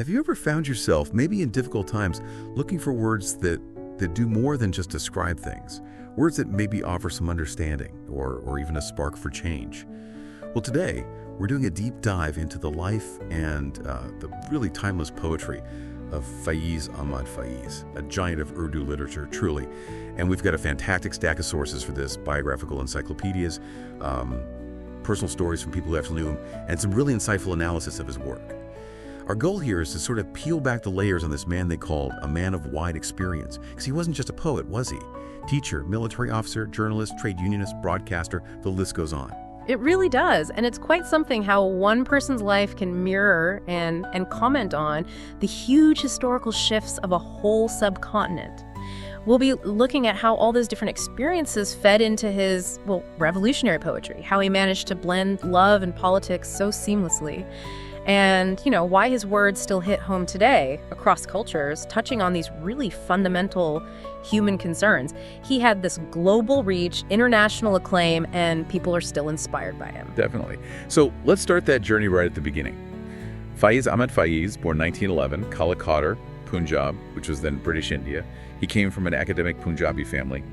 Have you ever found yourself, maybe in difficult times, looking for words that do more than just describe things? Words that maybe offer some understanding or even a spark for change? Well, today, we're doing a deep dive into the life and the really timeless poetry of Faiz Ahmad Faiz, a giant of Urdu literature, truly. And we've got a fantastic stack of sources for this: biographical encyclopedias, personal stories from people who actually knew him, and some really insightful analysis of his work. Our goal here is to sort of peel back the layers on this man they called a man of wide experience. Because he wasn't just a poet, was he? Teacher, military officer, journalist, trade unionist, broadcaster, the list goes on. It really does, and it's quite something how one person's life can mirror and comment on the huge historical shifts of a whole subcontinent. We'll be looking at how all those different experiences fed into his, revolutionary poetry, how he managed to blend love and politics so seamlessly, and, why his words still hit home today across cultures, touching on these really fundamental human concerns. He had this global reach, international acclaim, and people are still inspired by him. Definitely. So let's start that journey right at the beginning. Faiz Ahmad Faiz, born 1911, Calicut, Punjab, which was then British India. He came from an academic Punjabi family.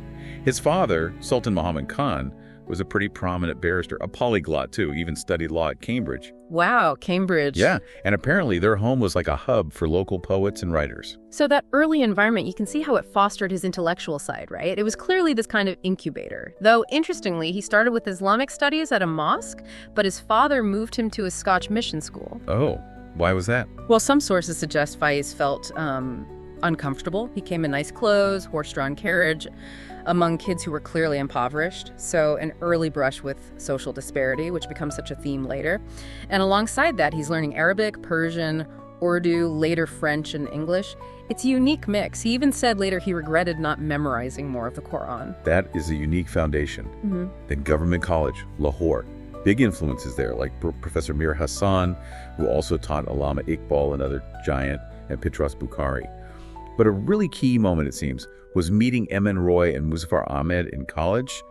His father, Sultan Muhammad Khan, was a pretty prominent barrister, a polyglot too, even studied law at Cambridge. Wow, Cambridge. Yeah, and apparently their home was like a hub for local poets and writers. So that early environment, you can see how it fostered his intellectual side, right? It was clearly this kind of incubator. Though, interestingly, he started with Islamic studies at a mosque, but his father moved him to a Scotch mission school. Oh, why was that? Well, some sources suggest Faiz felt uncomfortable. He came in nice clothes, horse-drawn carriage, among kids who were clearly impoverished, so an early brush with social disparity, which becomes such a theme later. And alongside that, he's learning Arabic, Persian, Urdu, later French and English. It's a unique mix. He even said later he regretted not memorizing more of the Quran. That is a unique foundation. Mm-hmm. Then Government College, Lahore. Big influences there, like Professor Mir Hassan, who also taught Allama Iqbal, another giant, and Pitras Bukhari. But a really key moment, it seems, was meeting M.N. Roy and Muzaffar Ahmed in college.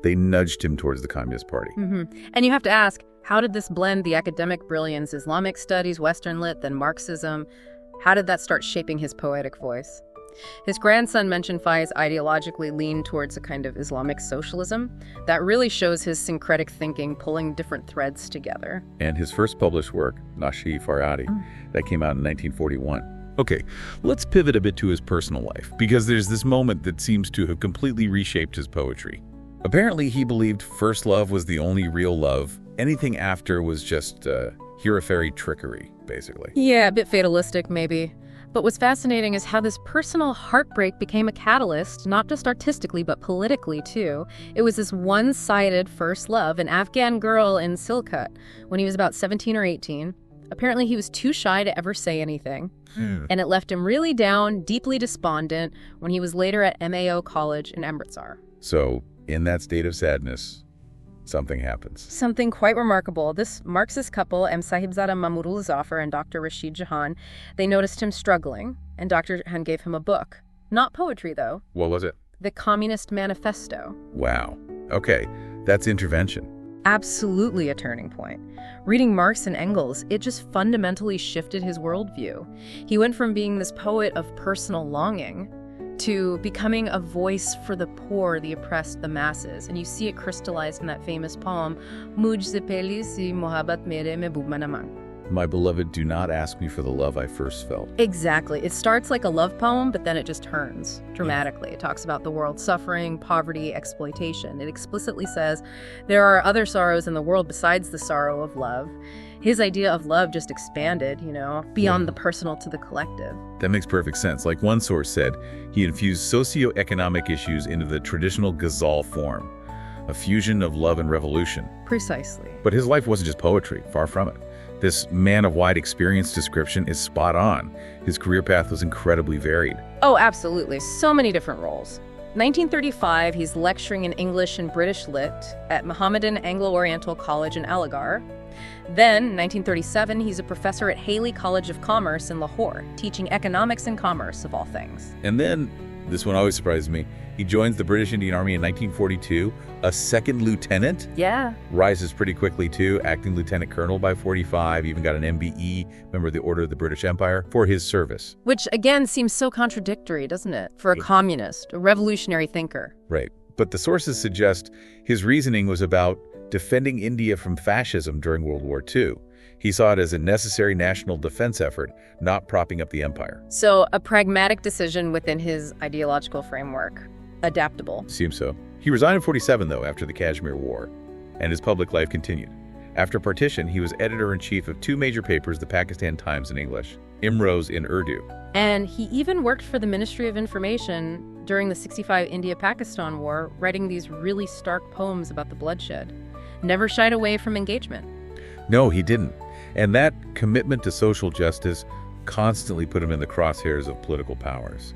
They nudged him towards the Communist Party. Mm-hmm. And you have to ask, how did this blend the academic brilliance, Islamic studies, Western lit, then Marxism? How did that start shaping his poetic voice? His grandson mentioned Faiz ideologically leaned towards a kind of Islamic socialism. That really shows his syncretic thinking, pulling different threads together. And his first published work, Nashi Faryadi, that came out in 1941. Okay, let's pivot a bit to his personal life, because there's this moment that seems to have completely reshaped his poetry. Apparently, he believed first love was the only real love. Anything after was just hierophant trickery, basically. Yeah, a bit fatalistic, maybe. But what's fascinating is how this personal heartbreak became a catalyst, not just artistically, but politically, too. It was this one-sided first love, an Afghan girl in Silkut, when he was about 17 or 18. Apparently, he was too shy to ever say anything, and it left him really down, deeply despondent, when he was later at MAO College in Amritsar. So, in that state of sadness, something happens. Something quite remarkable. This Marxist couple, M. Sahibzada Mahmudul Zafar and Dr. Rashid Jahan, they noticed him struggling, and Dr. Jahan gave him a book. Not poetry, though. What was it? The Communist Manifesto. Wow. Okay, that's intervention. Absolutely a turning point. Reading Marx and Engels, it just fundamentally shifted his worldview. He went from being this poet of personal longing to becoming a voice for the poor, the oppressed, the masses. And you see it crystallized in that famous poem, Mujh se pehli si mohabbat mere mein bhuma na mang. My beloved, do not ask me for the love I first felt. Exactly. It starts like a love poem, but then it just turns dramatically. It talks about the world's suffering, poverty, exploitation. It explicitly says there are other sorrows in the world besides the sorrow of love. His idea of love just expanded, beyond the personal to the collective. That makes perfect sense. Like one source said, he infused socioeconomic issues into the traditional ghazal form, a fusion of love and revolution. Precisely. But his life wasn't just poetry, far from it. This man of wide experience description is spot on. His career path was incredibly varied. Oh, absolutely. So many different roles. 1935, he's lecturing in English and British Lit at Mohammedan Anglo-Oriental College in Aligarh. Then, 1937, he's a professor at Haley College of Commerce in Lahore, teaching economics and commerce, of all things. And then This one always surprises me. He joins the British Indian Army in 1942, a second lieutenant. Yeah. Rises pretty quickly, too, acting lieutenant colonel by 45, even got an MBE, member of the Order of the British Empire, for his service. Which, again, seems so contradictory, doesn't it? For a communist, a revolutionary thinker. Right. But the sources suggest his reasoning was about defending India from fascism during World War II. He saw it as a necessary national defense effort, not propping up the empire. So a pragmatic decision within his ideological framework. Adaptable. Seems so. He resigned in 47, though, after the Kashmir War, and his public life continued. After partition, he was editor-in-chief of two major papers, the Pakistan Times in English, Imroz in Urdu. And he even worked for the Ministry of Information during the 65 India-Pakistan War, writing these really stark poems about the bloodshed. Never shied away from engagement. No, he didn't. And that commitment to social justice constantly put him in the crosshairs of political powers.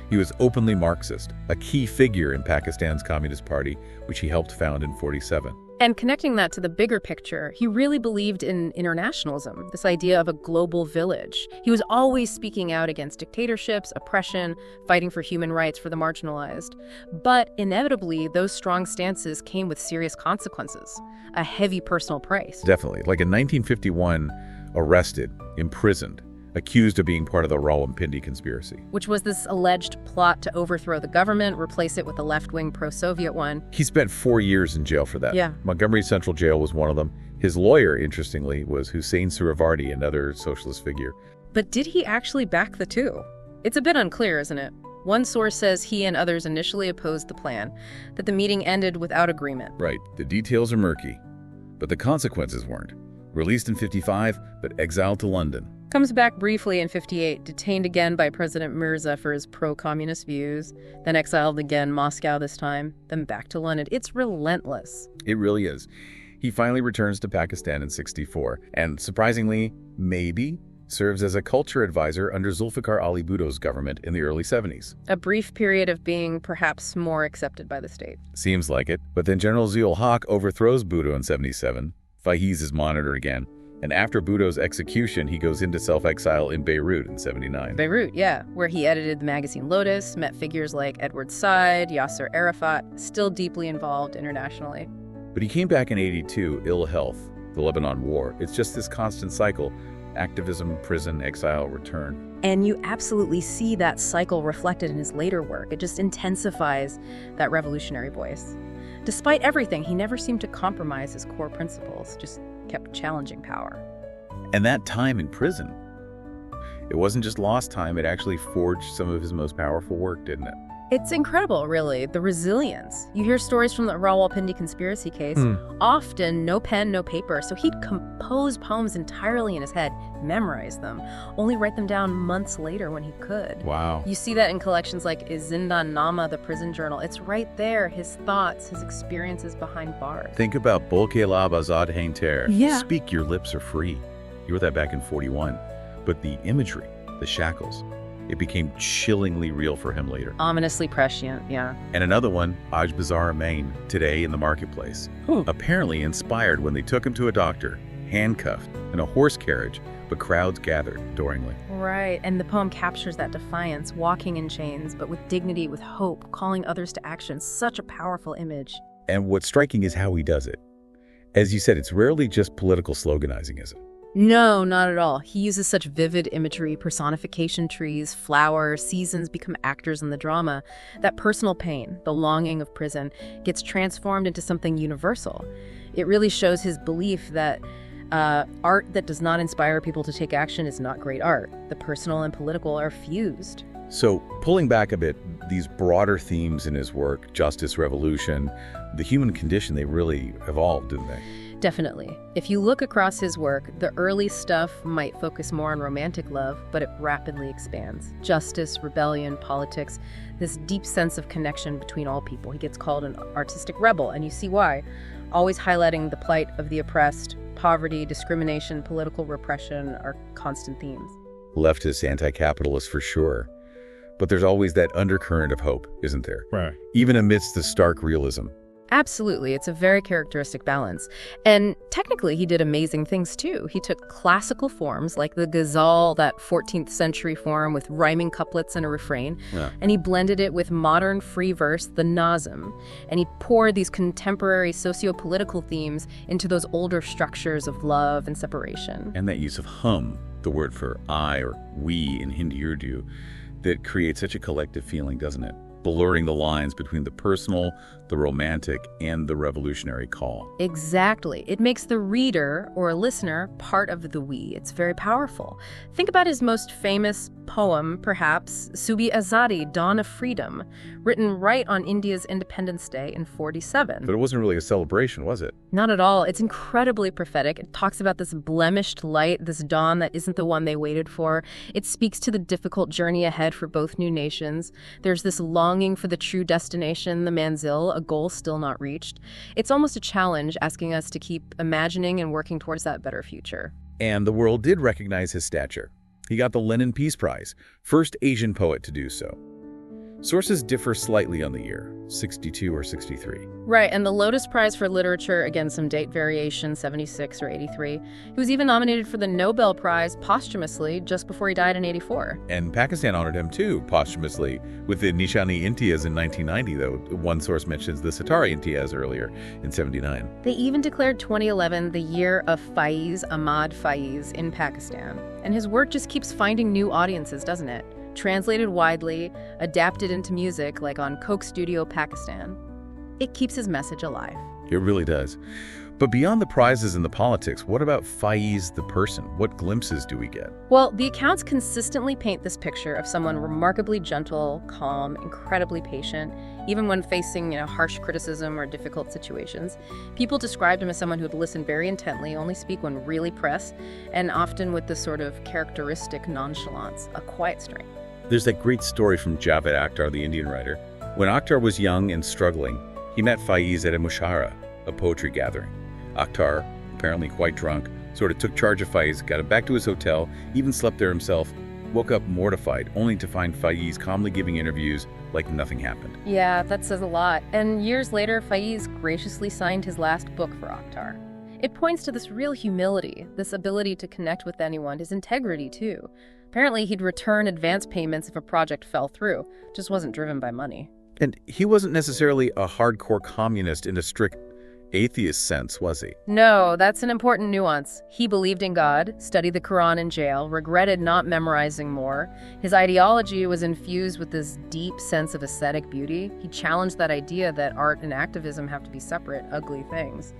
He was openly Marxist, a key figure in Pakistan's Communist Party, which he helped found in 47. And connecting that to the bigger picture, he really believed in internationalism, this idea of a global village. He was always speaking out against dictatorships, oppression, fighting for human rights for the marginalized. But inevitably, those strong stances came with serious consequences, a heavy personal price. Definitely. Like in 1951, arrested, imprisoned, accused of being part of the Rawalpindi conspiracy. Which was this alleged plot to overthrow the government, replace it with a left-wing pro-Soviet one. He spent 4 years in jail for that. Yeah. Montgomery Central Jail was one of them. His lawyer, interestingly, was Hussein Suravardi, another socialist figure. But did he actually back the two? It's a bit unclear, isn't it? One source says he and others initially opposed the plan, that the meeting ended without agreement. Right. The details are murky, but the consequences weren't. Released in 55, but exiled to London. Comes back briefly in 58, detained again by President Mirza for his pro-communist views, then exiled again, Moscow this time, then back to London. It's relentless. It really is. He finally returns to Pakistan in 64, and surprisingly, maybe, serves as a culture advisor under Zulfikar Ali Bhutto's government in the early 70s. A brief period of being perhaps more accepted by the state. Seems like it. But then General Zia-ul-Haq overthrows Bhutto in 77. Faiz is monitored again. And after Bhutto's execution, he goes into self-exile in Beirut in 79. Beirut, yeah, where he edited the magazine Lotus, met figures like Edward Said, Yasser Arafat, still deeply involved internationally. But he came back in 82, ill health, the Lebanon War. It's just this constant cycle. Activism, prison, exile, return. And you absolutely see that cycle reflected in his later work. It just intensifies that revolutionary voice. Despite everything, he never seemed to compromise his core principles, just kept challenging power. And that time in prison, it wasn't just lost time, it actually forged some of his most powerful work, didn't it? It's incredible, really, the resilience. You hear stories from the Rawalpindi conspiracy case, often no pen, no paper, so he'd compose poems entirely in his head, memorize them, only write them down months later when he could. Wow. You see that in collections like Zindan Nama, the prison journal. It's right there, his thoughts, his experiences behind bars. Think about Bol ke lab azad hain ter. Yeah. Speak, your lips are free. You wrote that back in 41. But the imagery, the shackles, it became chillingly real for him later. Ominously prescient, yeah. And another one, Aj Bazaar Main, today in the marketplace. Apparently inspired when they took him to a doctor, handcuffed, in a horse carriage, but crowds gathered adoringly. Right, and the poem captures that defiance, walking in chains, but with dignity, with hope, calling others to action. Such a powerful image. And what's striking is how he does it. As you said, it's rarely just political sloganizing, is it? No, not at all. He uses such vivid imagery, personification trees, flowers, seasons become actors in the drama. That personal pain, the longing of prison, gets transformed into something universal. It really shows his belief that art that does not inspire people to take action is not great art. The personal and political are fused. So, pulling back a bit, these broader themes in his work, justice, revolution, the human condition, they really evolved, didn't they? Definitely. If you look across his work, the early stuff might focus more on romantic love, but it rapidly expands. Justice, rebellion, politics, this deep sense of connection between all people. He gets called an artistic rebel, and you see why. Always highlighting the plight of the oppressed, poverty, discrimination, political repression are constant themes. Leftist, anti-capitalist for sure. But there's always that undercurrent of hope, isn't there? Right. Even amidst the stark realism. Absolutely. It's a very characteristic balance. And technically, he did amazing things too. He took classical forms like the ghazal, that 14th century form with rhyming couplets and a refrain, and he blended it with modern free verse, the nazm. And he poured these contemporary socio-political themes into those older structures of love and separation. And that use of hum, the word for I or we in Hindi Urdu, that creates such a collective feeling, doesn't it? Blurring the lines between the personal, the romantic, and the revolutionary call. Exactly. It makes the reader or a listener part of the we. It's very powerful. Think about his most famous poem, perhaps, Subi Azadi, Dawn of Freedom, written right on India's Independence Day in 47. But it wasn't really a celebration, was it? Not at all. It's incredibly prophetic. It talks about this blemished light, this dawn that isn't the one they waited for. It speaks to the difficult journey ahead for both new nations. There's this longing for the true destination, the manzil, a goal still not reached. It's almost a challenge asking us to keep imagining and working towards that better future. And the world did recognize his stature. He got the Lenin Peace Prize, first Asian poet to do so. Sources differ slightly on the year, 62 or 63. Right, and the Lotus Prize for Literature, again, some date variation, 76 or 83. He was even nominated for the Nobel Prize posthumously just before he died in 84. And Pakistan honored him too, posthumously, with the Nishani-Imtiaz in 1990, though one source mentions the Satara-Imtiaz earlier in 79. They even declared 2011 the year of Faiz Ahmad Faiz in Pakistan. And his work just keeps finding new audiences, doesn't it? Translated widely, adapted into music like on Coke Studio Pakistan. It keeps his message alive. It really does. But beyond the prizes and the politics, what about Faiz the person? What glimpses do we get? Well, the accounts consistently paint this picture of someone remarkably gentle, calm, incredibly patient, even when facing, harsh criticism or difficult situations. People described him as someone who would listen very intently, only speak when really pressed, and often with this sort of characteristic nonchalance, a quiet strength. There's that great story from Javed Akhtar, the Indian writer. When Akhtar was young and struggling, he met Faiz at a mushara, a poetry gathering. Akhtar, apparently quite drunk, sort of took charge of Faiz, got him back to his hotel, even slept there himself, woke up mortified, only to find Faiz calmly giving interviews like nothing happened. Yeah, that says a lot. And years later, Faiz graciously signed his last book for Akhtar. It points to this real humility, this ability to connect with anyone, his integrity too. Apparently, he'd return advance payments if a project fell through, just wasn't driven by money. And he wasn't necessarily a hardcore communist in a strict atheist sense, was he? No, that's an important nuance. He believed in God, studied the Quran in jail, regretted not memorizing more. His ideology was infused with this deep sense of aesthetic beauty. He challenged that idea that art and activism have to be separate, ugly things.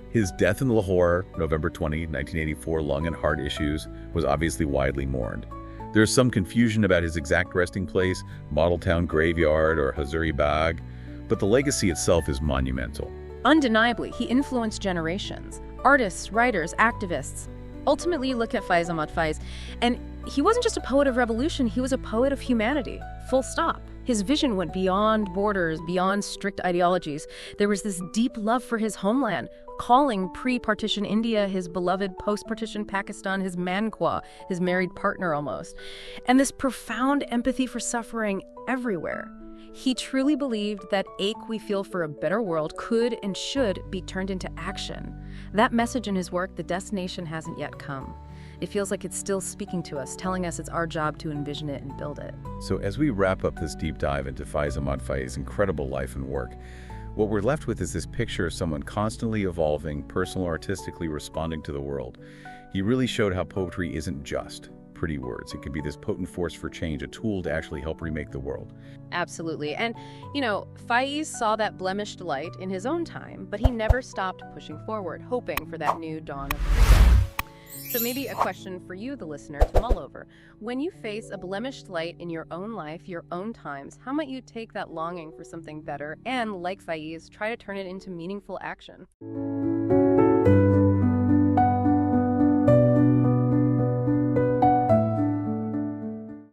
His death in Lahore, November 20, 1984, lung and heart issues, was obviously widely mourned. There's some confusion about his exact resting place, Model Town Graveyard or Hazuri Bagh, but the legacy itself is monumental. Undeniably, he influenced generations. Artists, writers, activists. Ultimately, you look at Faiz Ahmad Faiz, and he wasn't just a poet of revolution, he was a poet of humanity. Full stop. His vision went beyond borders, beyond strict ideologies. There was this deep love for his homeland, calling pre-partition India his beloved post-partition Pakistan his manqua, his married partner almost. And this profound empathy for suffering everywhere. He truly believed that ache we feel for a better world could and should be turned into action. That message in his work, the destination hasn't yet come. It feels like it's still speaking to us, telling us it's our job to envision it and build it. So as we wrap up this deep dive into Faiz Ahmad Faiz's incredible life and work, what we're left with is this picture of someone constantly evolving, personal, artistically responding to the world. He really showed how poetry isn't just pretty words. It can be this potent force for change, a tool to actually help remake the world. Absolutely. And, Faiz saw that blemished light in his own time, but he never stopped pushing forward, hoping for that new dawn of freedom. So maybe a question for you, the listener, to mull over. When you face a blemished light in your own life, your own times, how might you take that longing for something better and, like Faiz, try to turn it into meaningful action?